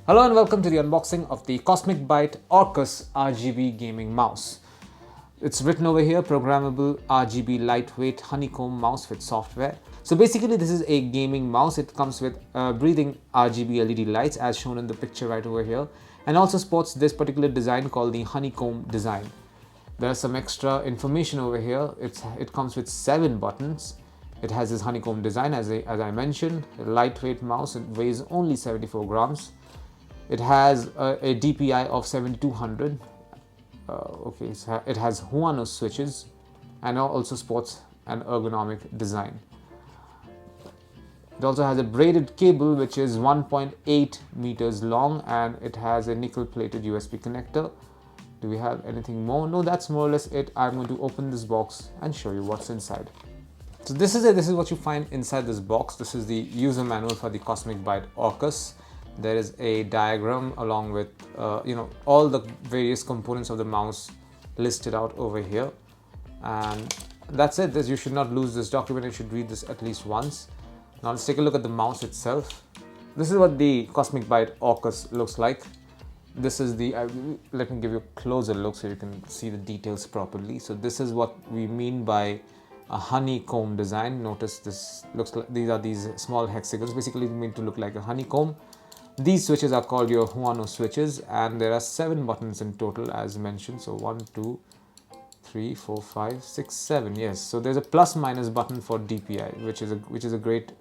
Hello and welcome to the unboxing of the CosmicByte Orcus RGB gaming mouse. It's written over here, programmable RGB lightweight honeycomb mouse with software. So basically this is a gaming mouse. It comes with breathing RGB LED lights as shown in the picture right over here, and also sports this particular design called the honeycomb design. There's some extra information over here. It comes with 7 buttons. It has this honeycomb design as I mentioned, a lightweight mouse. It weighs only 74 grams. It has a DPI of 7200. Okay, so it has Huano switches and also sports an ergonomic design. It also has a braided cable which is 1.8 meters long, and it has a nickel plated USB connector. Do we have anything more? No, that's more or less it. I'm going to open this box and show you what's inside. So this is what you find inside this box. This is the user manual for the CosmicByte Orcus. There is a diagram along with all the various components of the mouse listed out over here, and that's it. You should not lose this document. You should read this at least once. Now let's take a look at the mouse itself. This is what the CosmicByte Orcus looks like. This is the let me give you a closer look so you can see the details properly. So this is what we mean by a honeycomb design. Notice this looks like these small hexagons. Basically meant to look like a honeycomb. These switches are called your Huano switches, and there are 7 buttons in total as mentioned. So 1, 2, 3, 4, 5, 6, 7. Yes. So there's a plus minus button for DPI, which is a great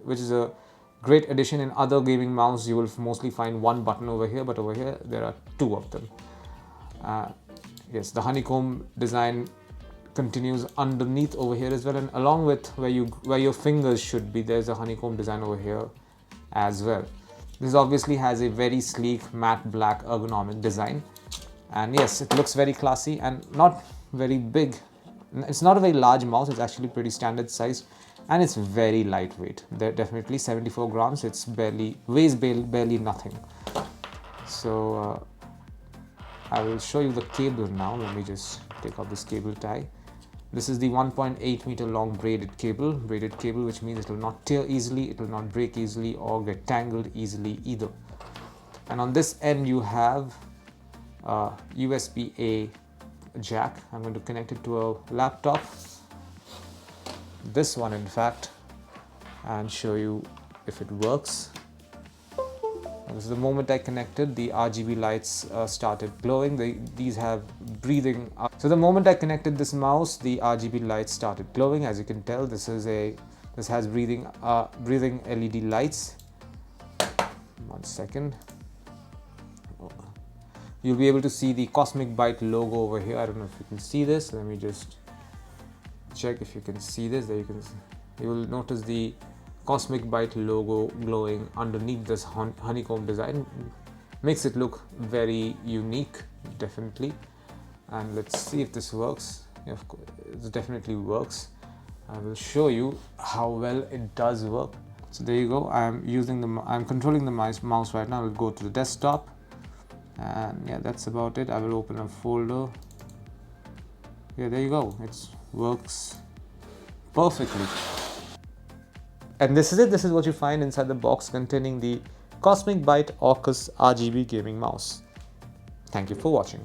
addition. In other gaming mouse, you will mostly find 1 button over here, but over here there are 2 of them. Yes, the honeycomb design continues underneath over here as well, and along with where your fingers should be, there's a honeycomb design over here as well. This obviously has a very sleek matte black ergonomic design, and yes, it looks very classy and not very big. It's not a very large mouse. It's actually pretty standard size, and it's very lightweight. They're definitely 74 grams. It's weighs barely nothing. So I will show you the cable now. Let me just take off this cable tie. This is the 1.8 meter long braided cable, which means it will not tear easily, it will not break easily or get tangled easily either. And on this end you have a USB-A jack. I'm going to connect it to a laptop, this one in fact, and show you if it works. So the moment I connected, the RGB lights started glowing. These have breathing. So the moment I connected this mouse, the RGB lights started glowing. As you can tell, this has breathing LED lights. 1 second. You'll be able to see the CosmicByte logo over here. I don't know if you can see this. Let me just check if you can see this. There you can see. You will notice the CosmicByte logo glowing underneath this honeycomb design. Makes it look very unique, definitely. And let's see if this works. Yeah, of course, it definitely works. I will show you how well it does work. So there you go. I'm controlling the mouse right now. I will go to the desktop, and yeah, that's about it. I will open a folder. Yeah, there you go. It works perfectly. And this is it. This is what you find inside the box containing the CosmicByte Orcus RGB gaming mouse. Thank you for watching.